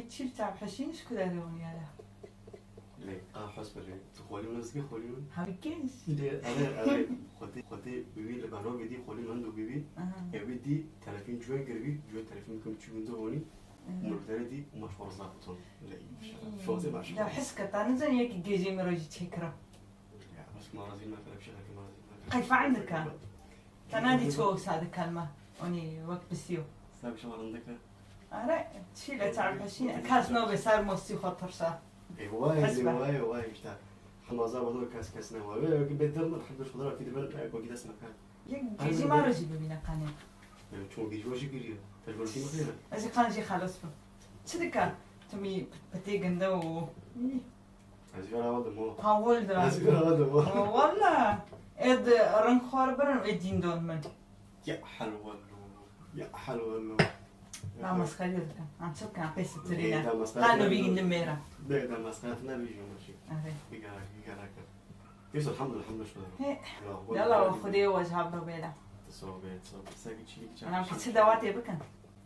تشيل تاع حشينش كده روني هذا ليه حسب ليه تخولي ناس كي خوليون هبكينش انا خدي بيبي لبنان بدي خولي عنده بيبي بدي 30 جوان قربي جوان 30 كم تشوفون دوني مرتدي ومش فرصاتهم لا شو زي ما شو لا حس كتان زين يك جيجي مروجي تشكره بس ما رازي ما كلام شغل ما كيف عندك تنادي توكس هذا الكلمة أني وقت بسيو سامي شو عندك أنا تشيل تعرف حشين كاس نوبي صار موستي خطر صار واي اشتا حمازة وهو كاس نوا بدرنا نحب الخضرة في دبل وكذا اسمه كان يك جيجي ما رجي ببينا قانون شو جيجي واش يقولي تجربة في مخيلة أجي قان جي خلاص تشدك تمي بتيجن دو أزير هذا مو هاول ده أزير هذا مو والله إد رنگ خاربرن إدين دون من يا حلو لا مسخرة ده عم تشوف كان بس ترينا ده مسخرة قالوا بيجي نميرة ده مسخرتنا بيجي ماشي بيجارك يوصل الحمد لله شو يلا وخدي وجهها بروبيلا صوبيت ساقي شيء أنا كنت دواتي بكن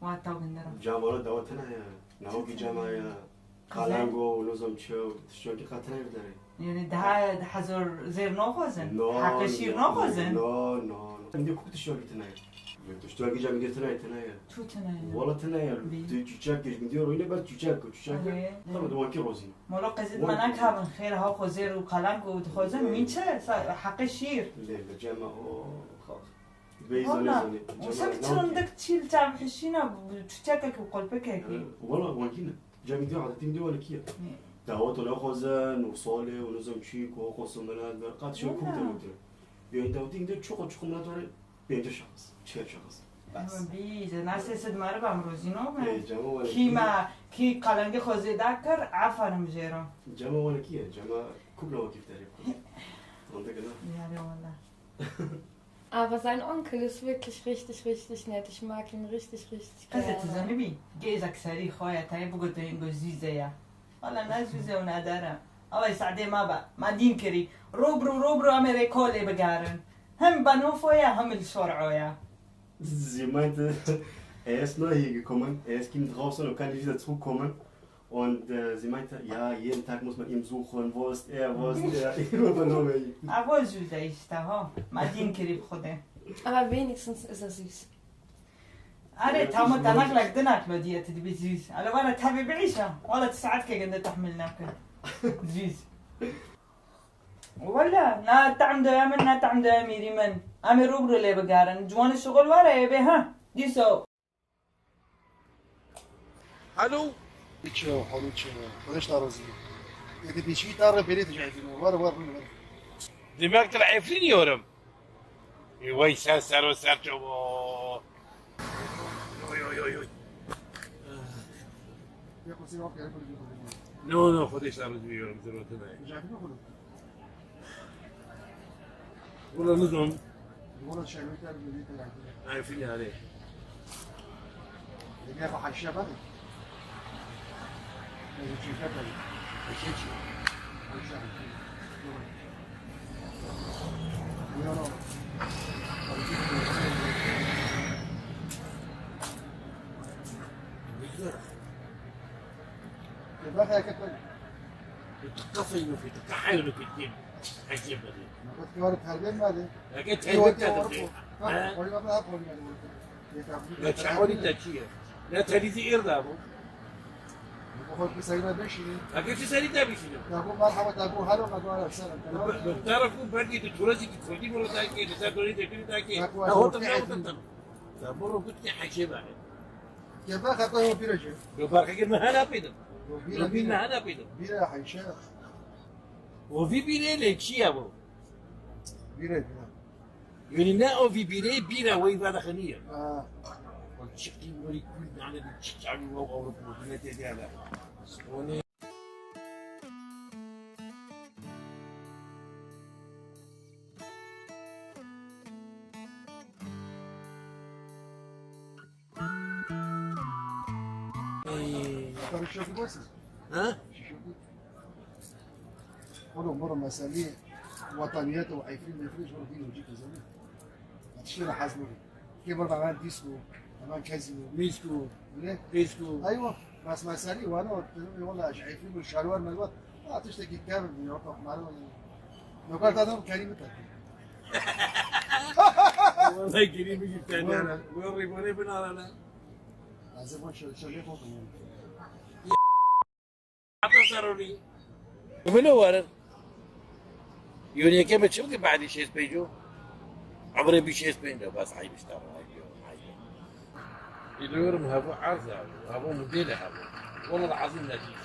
واتو بندرم جامعة دواتنا يا نهوكي جامعة قالانجو ونظام شو شو كي قاتنا يبدأي يعني ده حزر زير نوخوزن حق شير نوخوزن نو عندي كنت شو قلتنا تشتغل جا مدير تنايا شو تنايا والله تنايا تشاكش مدير وين بس تشاكش طبعا دوانكي روزين مولا قزيد مناك هابن خير هاو خوزير وقالانجو ودخوزن مين چه حق شير لا جامعة والله وسبت عندك تشيل تعب حشينا تشاكك وقلبك هيك والله وانكينا جا مدير على تيم دي ولا كيف دعوات ولا خوزن وصالة ونظام شيك وقصة ملاد قات شو كنت مدير يعني دعوتين ده شو ملاد ولا بينت شخص شخص بس بيز ناس سد ما ربع مروزينو جماعة كيما كي قالنجي خوزي داكر عفر مجيرو جماعة ولا كيف جماعة كلها كيف تعرف عندك ja والله Aber sein Onkel ist wirklich richtig nett. Ich mag ihn richtig قصة gerne. الزنبي جيزك سري خويا تايب قلت له زيزيا والله ناس زيزة ونادرة الله يسعديه ما دين كري روبرو أمريكولي بقارن هم بنوفويا هم الشورعويا Sie meinte, er ist neu hier gekommen, er ist Kind draußen und kann nicht wieder zurückkommen. Und sie meinte, ja, jeden Tag muss man ihn suchen, wo ist er, immer übernommen. أول زوزة يشتهو ما دين كري بخده Aber wenigstens ist er süß. أنا تامو تنقلك دناك لو دي تدبي زيز على ولا تحبي بعيشة ولا تساعدك قد تحملناك زيز ولا نا تعم دائما نا تعم دائما ريمن أمي روبرو لي بقارن جوان الشغل ورا يبي ها دي سو الو Ничего, ничего. Подожди, разы. Это печи тары берет جايبينه. ورا. دماغك العفرين يورم وي سر جو ياخذ سيروك ياخذ. نو خديش تعرض يورم زروتنا جايبينه خذ. والله نظم يقول الشيء اللي كان بدي يطلع. عارفين عليه اللي ياخذ حشيه بقى. اللي تشوفه بقى. حشيه. يلا. يبقى هيك كده. تقفينه في تحايلوا في الدين عجيب هذه ما كنت قارب هربين مالي. لقيت ايوه هيك ها قولي ما بقول لا تحاولي تشير لا تريدي إرضابه بقول بسينا بشي. لقيت سالي دابي شنو تقول مرحبا تقول هلا ما تقول السلام. تعرفوا بدي تتولدي تتولدي ولا تاكي تاكلي تاكلي تاكي أكو هو أكو تبعه في تطلع مرة قلت لي حشيبة كيف أخذ بيرجع؟ لو بارك ما هنا بيدم لو بينا هنا بيدم بيرة حيشة. وفي بيري ليكشي أبو بيرة. يعني نا أو في بيري بيرة وين هذا خنية شفتي ولي كل على الشعب أوروبا بنتي هذا وني طب شوفي بس. ها؟ قولوا مرة مسالية وطنيات وعايفين ما يفرقش مرة فينا وجيك زمان. هتشتري حزمه. كيف مرة عمل ديسكو عمل كازينو. ميسكو ليه؟ بيسكو أيوه. بس مسألة وانا قلت له والله شايفين الشالوار من الوقت تشتكي كامل من يوقف معلومة لو قالت هذا كلمتك والله كريم يجي تاني انا وين بنار انا لازم وش شغل فوق اعتصروني من اول يوني كم تشوفك بعد شيء بيجو عمري بشيء بينه بس هاي بيشتغل هاي يدور من هبو عرضه هبو مدينه هبو والله العظيم لا شيء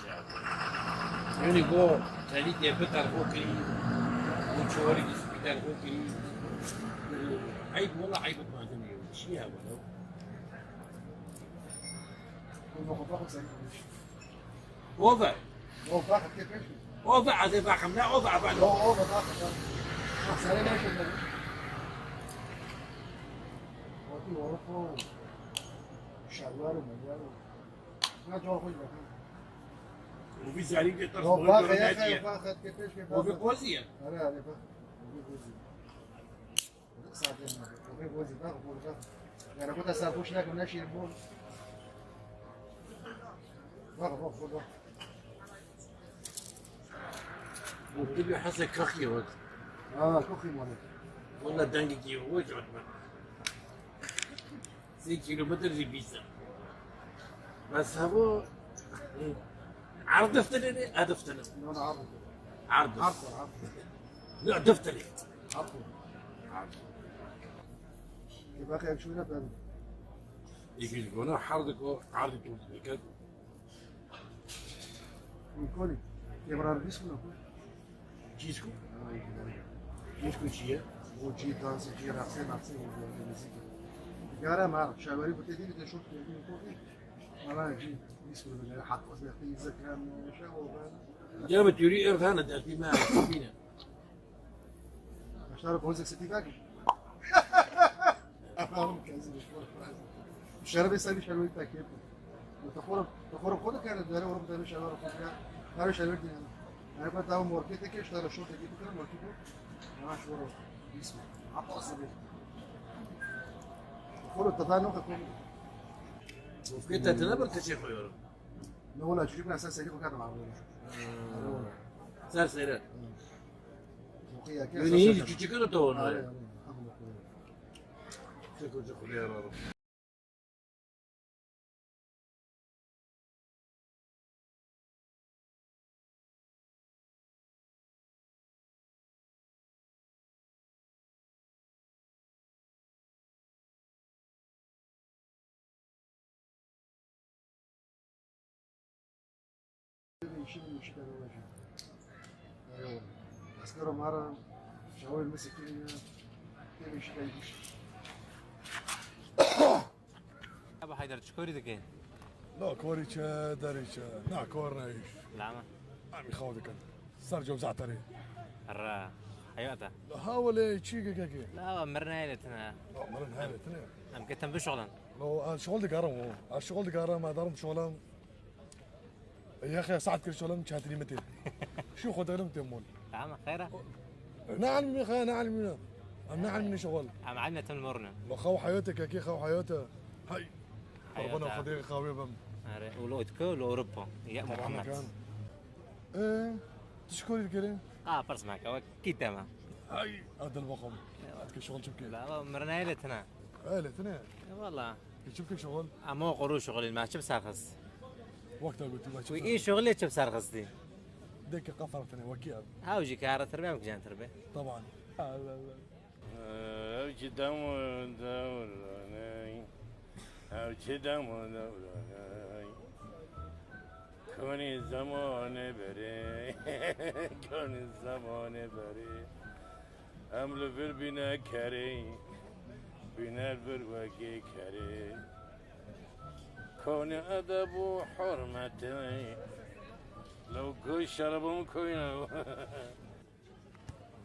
يوني بو خليك يفتر فوقي وشوري يسبيتر فوقي عيب والله عيب ما تني شيء هبو المخطط سعيد وضع هو باخذ كيف ايش وضع هذا باخم لا وضع بعد هو باخذ سعيد ايش وفي ورقه شغال ومجال ما جوا خوش وفي زعلين يطرس هو باخذ يا اخي باخذ كيف ايش كيف وفي قوزية لا لا باخذ وفي ساعتين وفي وزي باخذ يعني كنت اسافوش لك من اشي البول باخذ وتبي حسك كخي وقت كوخي مالك والله دانجي كي هو جود زي كيلومتر زي بيسا بس هو عرض دفتري هذا دفتري انا عارف عرض عارف لا دفتري عارف يبقى اخي شو نبدا يجي يقولون حرضك عرضك كذا من كوني يبرر بيسكو جيسكو جيسكو شيء وجي دانس جي رقصين قال ما اعرف شاوري بتديني تشوف من كوني ما جي بيسكو حق اصبحتي زكام شاو جابت يوري ارث انا داتي ما فينا اشترك وزك ستي باقي افهم كذا الشرب يسوي شلوي تاكيب تخور خودك كانت داري ورب داري شلوي ورب داري شلوي دي انا كنت اول موركيت كده اشتغل شورت كده كده موركيت انا شورت اسمه عطى اصلي خور التفانو كده وفكرت تنبر كشيخ يورو نقول اشوف اساس هيك كده معقول صار سيرات وقيا كده يوني يجي تشكره تو شكو شكو يا رب يشيل المشكلة ولا شيء ايوه عسكري مرة شاور المسكين كيف يشيل ابا حيدر تشكوري دكين لا كوريتشا داريتشا نا كورنا ايش العمى عمي خاودك انا صار جو زعتري الرا حيوتا حاول تشيكي كاكي لا مرنا لتنا لا مرن هاي اثنين ام كتم بشغلا لو شغل دقارم هو الشغل دقارم ما دارم شغلهم يا اخي ساعات كل شغلهم شاتني متين شو خذ لهم تمول العمى خيره نعلم يا اخي نعلم نعلم شغل ام عنا تنمرنا لو خو حياتك يا اخي خو حياته هاي حياته. ربنا خديك خاوي بم ولو اتكو لو اوروبا يا محمد ايه تشكري الكريم برس معك كيتما هاي هذا الوقم عندك شغل شبكي لا مرنا لتنا ايه الاثنين والله شبكي شغل اما قرو شغل ما شب سارخص وقتها قلت ما وي شغلي شب سارخص دي ديك قفرتني وكيل هاوجي كاره تربيه وكجان تربيه طبعا اوجي دم دوراني اوجي دم دوراني كوني زمان بري كوني زمان بري امل بر بنا كري بنا بر وكي كري كوني ادب وحرمتي لو كوي شربهم كوينو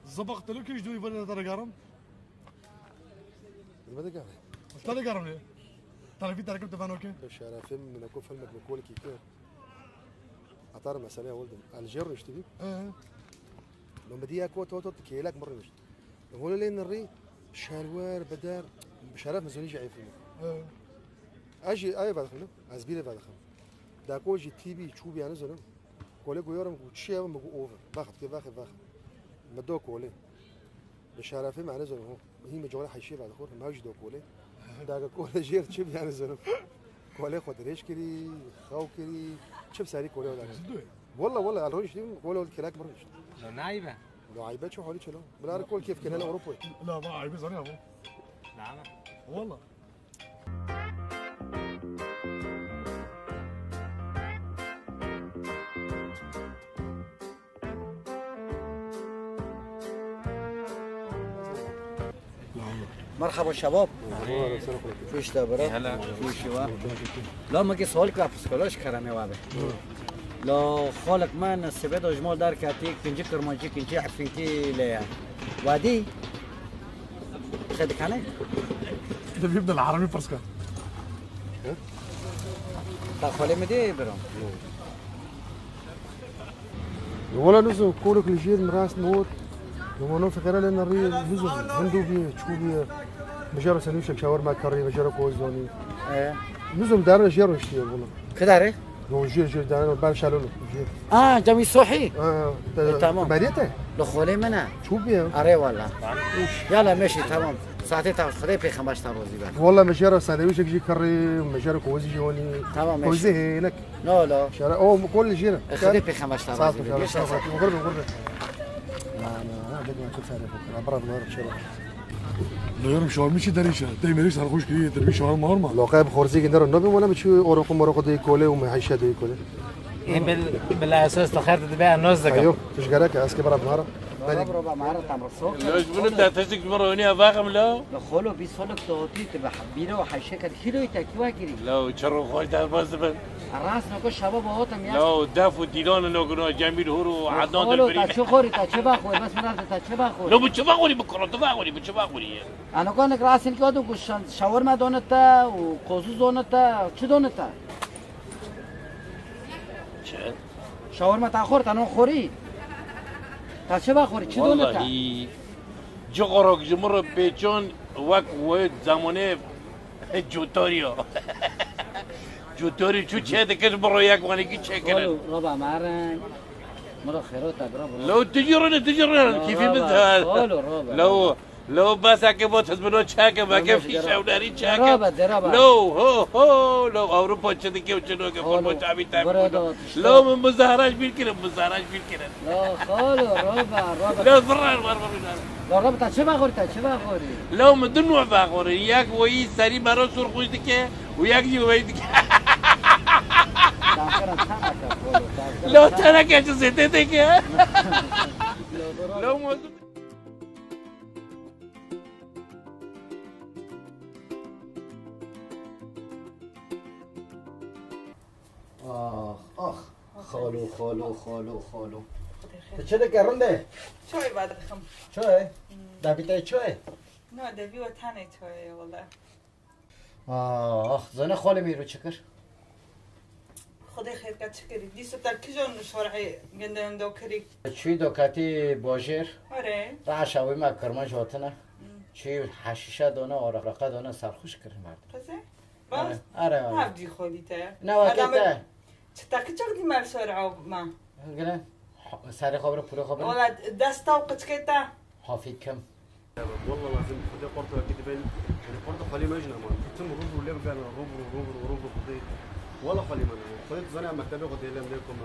زبقت له كيش دوي بنا ترى قارم بدك يعني ترى قارم ليه ترى في تركب تفانوكي الشارع فيلم من اكو فيلمك بقول كيف عطار مسألة ولد الجر يشتبي ايه لو بدي اكو توتو كيلك مره مش هو لين الري شالوار بدار شرف مزوني جاي فيلم ايه اجي اي بعد خلنا ازبيله بعد خلنا داکوجی تیبی چوبی آن زنم کوله گویارم چی هم بگو اوور وقت که وقت مدو کوله به شرفه معنی زنم هی مجال حشی بعد خور موج دو کوله داگ کوله جیر چی بیان زنم کوله خود ریش کری خاو کری چه سری کوله ولا والله الروش دي کوله الكلاك برش لو نايبه لو عيبات شو حوالي شلون بلا كل كيف كان اوروبا لا ما عيب زاني ابو نعم والله مرحبا شباب فيش دبره فيش وا لا ما سوال که پسکالاش کرمه وابه لا خالق من سبد اجمال در کاتیک کنجی کرمانجی کنجی عفريتي ليه وادي خد كانه ده بيبدا العربي فرسكا تا خاله مدي برام ولا نزو كولك الجير مراس موت ومنو فكرة لنا الريل نزو هندو بيه تشوبيه مجرد سندويشك شاورما كاري مجرد كوزوني نزو مدارنا جير وشتيه والله كداره هو جير دارنا بال شالونه جير جميل صحي تمام بريته لا خاله منه شو بيه اره والله يلا ماشي تمام ساعتين تا خدای پیغمبرش روزی بر والله مجرد سندويشك جي كاري مجرد كوزي جوني تمام كوزي هناك لا شارع او كل جيره خدای پیغمبرش روزی بر غربه انا بدي اشوف هذا برا بنور شرا لا يرم شاورما شي دريشه دايما ليش هرخوش كده دربي شاورما هرما لو قايب خورزي كندر النبي ولا مش اورقو مرقو دي كوله وما هيشه دي كوله بالاساس تخرت تبيع النص ده ايوه فيش قالك اسكي برا بنهار ربع معرض عم رسوق لو جبنا ده تسك مرة هنا فاهم لا دخلوا بيصلك توتي تبقى حبيره وحشكه كيلو يتاكي واجري لو تشرو خوش ده بس بن الراس نكو شباب هوتم يا لو دافو ديلون نو جميل هورو عدنان تا البريد چه خوری تا چه بخوری بس مرد تا چه بخوری لو بتشبغوني بكره تفاغوني بتشبغوني انا كونك راسين كودو شاورما دونتا وقوزو دونتا چه دونتا شاورما تا خورت انا خوری تا چه بخوری چه دونتا والله جغرق جمر بيجون وك ود زمانه جوتوريو جوتوري شو چه دكش برو ياك وانا كي چه كده ربع مارن مرا خيرات برا لو تجرنا كيف مثال لو بس اگه با تزمنو چاکه ما که فی شاوداری چاکه لو اوروپا چه دیگه چنو که فرمو چابی لو من مظاهرش بیل کنم لا خالو ربع لو فرار لا ربع تا چه بخوری لو من دو نوع بخوری یک وی سری مرا سرخوش دیگه و یک جوی دیگه لو تنکه چه زده دیگه لو موضوع آخ خالو چه دکرنده چای بعد خم چای دبیتای چای نه دبی و تنه چای والله آخ زنه خاله میرو چکر خدای خیر که چکری دیسو در کجان شرعی گنده اندو کری چی دوکاتی باجر آره رعشاوی ما کرمان جاتنه چی حشیشه دانه آرقه دانه سرخوش کرد مرد قصه باز آره هفدی خودی تا نه واکته چطور چردی مال شرعو ما گلن سری خبر پول خبر والله دستا و قچکتا حافظ کم والله العظيم خدي قرطه كده بين يعني قرطه خلي مجنى ما تم روبرو اللي بقى روبرو خدي والله خلي ما خدي زنا مكتبي خدي لهم لكم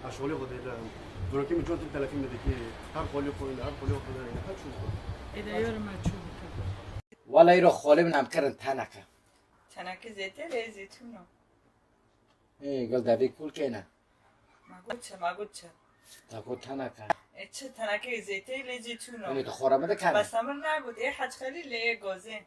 اشغلي خدي لهم دول كم جون 30 مدكي هر خلي خدي هر شو اذا يوم ما تشوف والا ایرو خاله منم کرن تنکه تنکه زیته زیتونو گل دوی کول کنه ما گوچه تاکو تنکه چه تنکه زیته زیتونو اینی تو خورم ده کنه بس امر نگود ای حج خلی لیه گازه